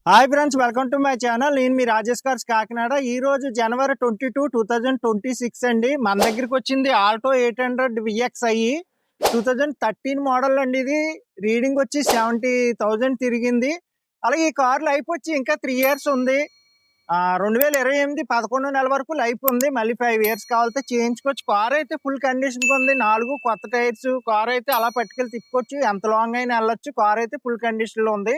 Hi friends, welcome to my channel. నేను మీ Rajesh cars Kakinada. ఈ రోజు జనవరి 22, 2026 అండి. మన దగ్గరికి వచ్చింది ఆల్టో 800 VXi 2013 మోడల్ అండి. ఇది రీడింగ్ వచ్చి 70,000 తిరిగింది. అలాగే ఈ కార్ లైఫ్ వచ్చి ఇంకా 3 ఇయర్స్ ఉంది. 2028 11 నెల వరకు లైఫ్ ఉంది. మళ్ళీ 5 ఇయర్స్ కావాలంటే చేయించుకోవచ్చు. కార్ అయితే ఫుల్ కండిషన్ ఉంది. 4 కొత్త టైర్స్. కార్ అయితే అలా పట్టుకెళ్ళి తిప్పుకోవచ్చు. ఎంత లాంగ్ అయినా వెళ్ళొచ్చు. కార్ అయితే ఫుల్ కండిషన్ లో ఉంది.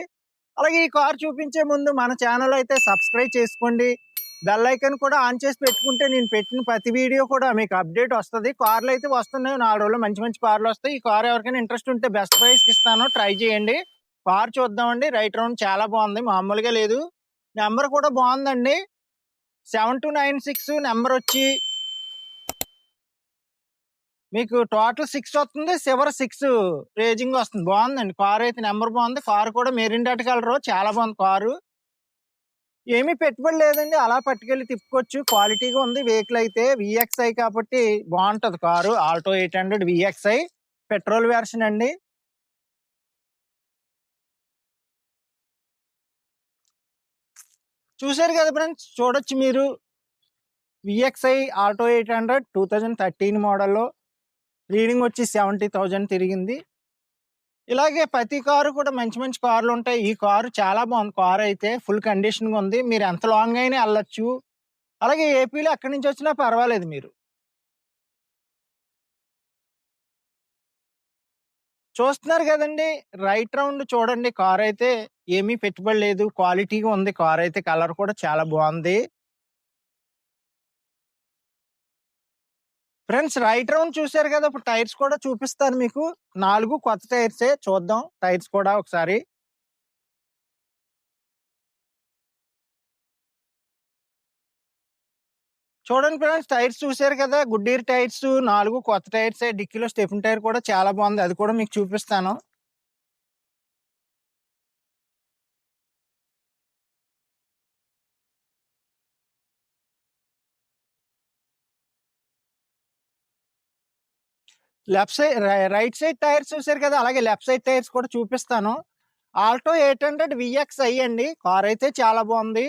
అలాగే ఈ కార్ చూపించే ముందు మన ఛానల్ అయితే సబ్స్క్రైబ్ చేసుకోండి. బెల్ ఐకాన్ కూడా ఆన్ చేసి పెట్టుకుంటే నేను పెట్టిన ప్రతి వీడియో కూడా మీకు అప్డేట్ వస్తుంది. కార్లు అయితే వస్తున్నాయి. 4 రోజులు మంచి మంచి కార్లు వస్తాయి. ఈ కార్ ఎవరికైనా ఇంట్రెస్ట్ ఉంటే బెస్ట్ ప్రైస్కి ఇస్తాను, ట్రై చేయండి. కార్ చూద్దామండి. రైట్ రౌండ్ చాలా బాగుంది, మామూలుగా లేదు. నెంబర్ కూడా బాగుందండి, 7296 నెంబర్ వచ్చి మీకు టోటల్ 6 వస్తుంది. సివర్ 6 రేజింగ్ వస్తుంది. బాగుందండి కార్ అయితే, నెంబర్ బాగుంది. కారు కూడా మెరిన్ కలర్, చాలా బాగుంది కారు. ఏమీ పెట్టుబడి లేదండి, అలా పట్టుకెళ్ళి తిప్పుకోవచ్చు. క్వాలిటీగా ఉంది వెహికల్ అయితే. VXi కాబట్టి బాగుంటది car. Alto 800 VXi petrol version అండి. చూసారు కదా ఫ్రెండ్స్, చూడొచ్చు మీరు. VXi ఆల్టో 800 2013 మోడల్లో రీడింగ్ వచ్చి 70,000 తిరిగింది. ఇలాగే ప్రతి కారు కూడా మంచి మంచి కార్లు ఉంటాయి. ఈ కారు చాలా బాగుంది. కారు అయితే ఫుల్ కండిషన్గా ఉంది. మీరు ఎంత లాంగ్ అయినా వెళ్ళొచ్చు. అలాగే ఏపీలో ఎక్కడి నుంచి వచ్చినా పర్వాలేదు. మీరు చూస్తున్నారు కదండి, రైట్ రౌండ్ చూడండి. కారు అయితే ఏమీ పెట్టుబడి లేదు, క్వాలిటీగా ఉంది. కారు అయితే కలర్ కూడా చాలా బాగుంది. ఫ్రెండ్స్, రైట్ రౌండ్ చూసారు కదా. ఇప్పుడు టైర్స్ కూడా చూపిస్తాను మీకు. 4 కొత్త టైర్సే. చూద్దాం టైర్స్ కూడా ఒకసారి. చూడండి ఫ్రెండ్స్, టైర్స్ చూసారు కదా. గుడ్డీర్ టైర్స్ 4 కొత్త టైర్సే. డిక్కీలో స్టెఫిన్ టైర్ కూడా చాలా బాగుంది, అది కూడా మీకు చూపిస్తాను. Left side, right side tyres చూసారు కదా, అలాగే లెఫ్ట్ సైడ్ టైర్స్ కూడా చూపిస్తాను. ఆల్టో 800 VXi అండి. కార్ అయితే చాలా బాగుంది.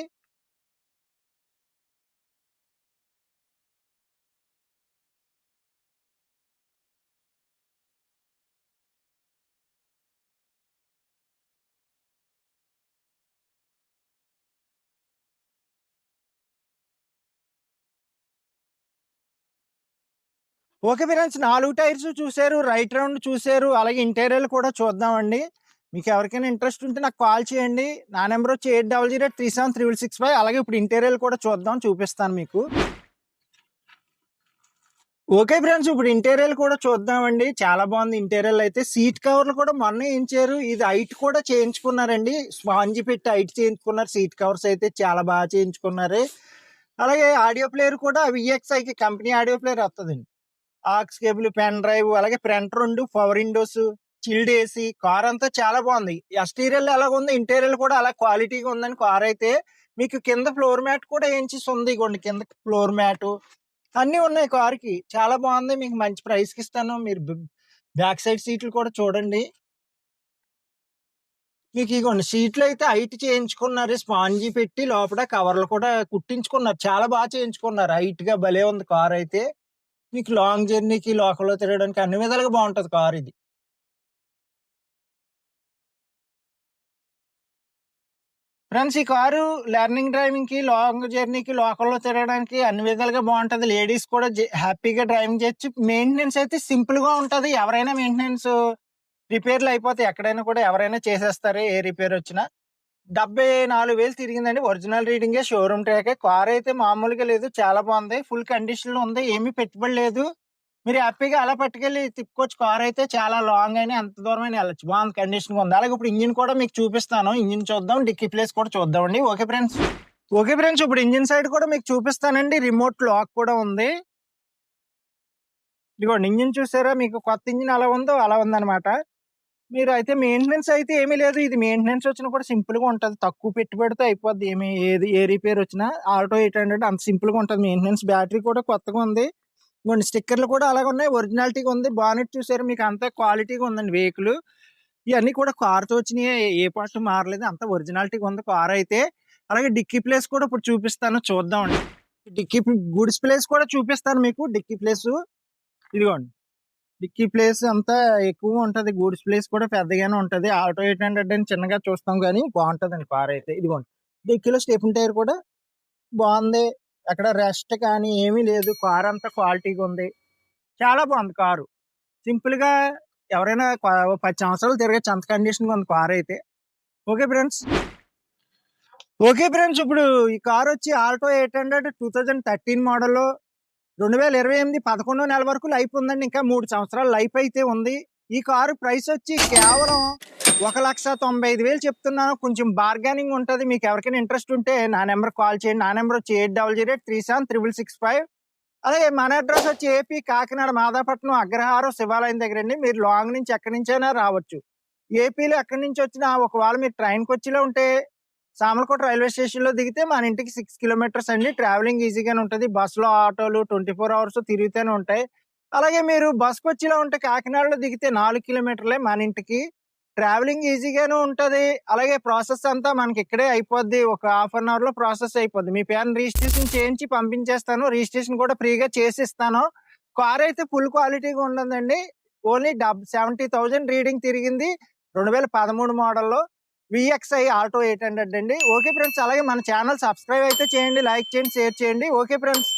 ఓకే ఫ్రెండ్స్, 4 టైర్స్ చూసారు, రైట్ రౌండ్ చూసారు, అలాగే ఇంటీరియర్ కూడా చూద్దామండి. మీకు ఎవరికైనా ఇంట్రెస్ట్ ఉంటే నాకు కాల్ చేయండి. నా నెంబర్ వచ్చి 80037365. అలాగే ఇప్పుడు ఇంటీరియర్ కూడా చూద్దాం, చూపిస్తాను మీకు. ఓకే ఫ్రెండ్స్, ఇప్పుడు ఇంటీరియర్ కూడా చూద్దామండి. చాలా బాగుంది ఇంటీరియర్ అయితే. సీట్ కవర్లు కూడా మొన్న వేయించారు. ఇది హైట్ కూడా చేయించుకున్నారండి. స్పాంజ్ పెట్టి హైట్ చేయించుకున్నారు. సీట్ కవర్స్ అయితే చాలా బాగా చేయించుకున్నారు. అలాగే ఆడియో ప్లేయర్ కూడా VXiకి కంపెనీ ఆడియో ప్లేయర్ వస్తుందండి. ఆక్స్ కేబుల్, పెన్ డ్రైవ్, అలాగే front 2 power Windows, chilled AC. Car అంతా చాలా బాగుంది. ఎక్స్టీరియర్ ఎలాగ ఉంది, ఇంటీరియర్ కూడా అలా క్వాలిటీగా ఉందని. కార్ అయితే మీకు కింద ఫ్లోర్ మ్యాట్ కూడా వేయించేసి ఉంది. ఇగోండి కింద ఫ్లోర్ మ్యాట్ అన్ని ఉన్నాయి. కార్కి చాలా బాగుంది. మీకు మంచి ప్రైస్కి ఇస్తాను. మీరు బ్యాక్ సైడ్ సీట్లు కూడా చూడండి. మీకు ఇగోండి సీట్లు అయితే హైట్ చేయించుకున్నారు. స్పాంజీ పెట్టి లోపల కవర్లు కూడా కుట్టించుకున్నారు. చాలా బాగా చేయించుకున్నారు. హైట్ గా భలే ఉంది కార్ అయితే. మీకు లాంగ్ జర్నీకి, లోకల్లో తిరగడానికి అన్ని విధాలుగా బాగుంటది కార్ ఇది. ఫ్రెండ్స్, ఈ కారు లెర్నింగ్ డ్రైవింగ్ కి, లాంగ్ జర్నీకి, లోకల్లో తిరగడానికి అన్ని విధాలుగా బాగుంటది. లేడీస్ కూడా హ్యాపీగా డ్రైవింగ్ చేయొచ్చు. మెయింటెనెన్స్ అయితే సింపుల్ గా ఉంటది. ఎవరైనా మెయింటెనెన్స్ రిపేర్లు అయిపోతాయి. ఎక్కడైనా కూడా ఎవరైనా చేసేస్తారు, ఏ రిపేర్ వచ్చినా. 74,000 తిరిగిందండి. ఒరిజినల్ రీడింగే, షోరూమ్ ట్రాకే. కార్ అయితే మామూలుగా లేదు, చాలా బాగుంది. ఫుల్ కండిషన్ లో ఉంది. ఏమీ పెట్టుబడి లేదు. మీరు హ్యాపీగా అలా పట్టుకెళ్ళి తిప్పుకోవచ్చు. కార్ అయితే చాలా లాంగ్ అయినా ఎంత దూరం అయినా వెళ్ళచ్చు. బాగుంది, కండిషన్ ఉంది. అలాగే ఇప్పుడు ఇంజిన్ కూడా మీకు చూపిస్తాను. ఇంజిన్ చూద్దాం, డిక్కీ ప్లేస్ కూడా చూద్దామండి. Okay friends. ఓకే ఫ్రెండ్స్, ఇప్పుడు ఇంజిన్ సైడ్ కూడా మీకు చూపిస్తానండి. రిమోట్ లాక్ కూడా ఉంది. ఇదిగోండి ఇంజిన్ చూసారా, మీకు కొత్త ఇంజిన్ అలా ఉందో అలా ఉందన్నమాట. మీరు అయితే మెయింటెనెన్స్ అయితే ఏమీ లేదు. ఇది మెయింటెనెన్స్ వచ్చినా కూడా సింపుల్ గా ఉంటది. తక్కువ పెట్టుబడితో అయిపోద్ది. ఏ రిపేర్ వచ్చినా ఆల్టో 800 అంత సింపుల్ గా ఉంటది. మెయింటెనెన్స్, బ్యాటరీ కూడా కొత్తగా ఉంది. కొన్ని స్టిక్కర్లు కూడా అలాగే ఉన్నాయి. ఒరిజినాలిటీగా ఉంది. బానెట్ చూసారు, మీకు అంతా క్వాలిటీగా ఉందండి వెహికల్. ఇవన్నీ కూడా కార్తో వచ్చినాయి, ఏ పార్ట్ మారలేదు, అంత ఒరిజినాలిటీగా ఉంది కార్ అయితే. అలాగే డిక్కీ ప్లేస్ కూడా ఇప్పుడు చూపిస్తాను, చూద్దామండి. డిక్కీ గుడ్స్ ప్లేస్ కూడా చూపిస్తాను మీకు. డిక్కీ ప్లేస్ ఇదిగోండి. డిక్కీ ప్లేస్ అంతా ఎక్కువ ఉంటది, గూడ్స్ ప్లేస్ కూడా పెద్దగానే ఉంటది. ఆల్టో 800 అని చిన్నగా చూస్తాం కానీ బాగుంటదండి కార్ అయితే. ఇదిగోండి, డిక్కీలో స్టెప్ని టైర్ కూడా బాగుంది. అక్కడ రెస్ట్ కానీ ఏమీ లేదు, కార్ అంతా క్వాలిటీగా ఉంది, చాలా బాగుంది కారు. సింపుల్ గా ఎవరైనా ఓ 10 సంవత్సరాలు తిరగచ్చు, అంత కండిషన్ ఉంది కార్ అయితే. ఓకే ఫ్రెండ్స్, ఇప్పుడు ఈ కార్ వచ్చి ఆల్టో 800 2013 మోడల్, 2028 11వ నెల వరకు లైఫ్ ఉందండి. ఇంకా 3 సంవత్సరాల లైఫ్ అయితే ఉంది. ఈ కారు ప్రైస్ వచ్చి కేవలం 1,95,000 చెప్తున్నాను. కొంచెం బార్గెనింగ్ ఉంటుంది. మీకు ఎవరికైనా ఇంట్రెస్ట్ ఉంటే నా నెంబర్ కాల్ చేయండి. నా నెంబర్ వచ్చి 8008376665. అలాగే మన అడ్రస్ వచ్చి ఏపీ కాకినాడ మాదాపట్నం అగ్రహారం శివాలయం దగ్గర అండి. మీరు లాంగ్ నుంచి ఎక్కడి నుంచైనా రావచ్చు. ఏపీలో ఎక్కడి నుంచి వచ్చినా ఒకవేళ మీరు ట్రైన్కి వచ్చేలా ఉంటే సామర్లకోట రైల్వే స్టేషన్ లో దిగితే మన ఇంటికి 6 కిలోమీటర్స్ అండి. ట్రావెలింగ్ ఈజీగానే ఉంటుంది. బస్సులో ఆటోలు 24 అవర్స్ తిరుగుతూనే ఉంటాయి. అలాగే మీరు బస్కి వచ్చేలా ఉంటే కాకినాడలో దిగితే 4 కిలోమీటర్లే మన ఇంటికి. ట్రావెలింగ్ ఈజీగానే ఉంటది. అలాగే ప్రాసెస్ అంతా మనకి ఇక్కడే అయిపోద్ది. ఒక హాఫ్ అన్ అవర్ లో ప్రాసెస్ అయిపోద్ది. మీ పేరుని రిజిస్ట్రేషన్ చేయించి పంపించేస్తాను. రిజిస్ట్రేషన్ కూడా ఫ్రీగా చేసి ఇస్తాను. కార్ అయితే ఫుల్ క్వాలిటీగా ఉండదండి. ఓన్లీ 70,000 రీడింగ్ తిరిగింది. 2013 మోడల్లో విఎక్స్ఐ ఆల్టో 800 అండి. ఓకే ఫ్రెండ్స్, అలాగే మన ఛానల్ సబ్స్క్రైబ్ అయితే చేయండి, లైక్ చేయండి, షేర్ చేయండి. Okay friends.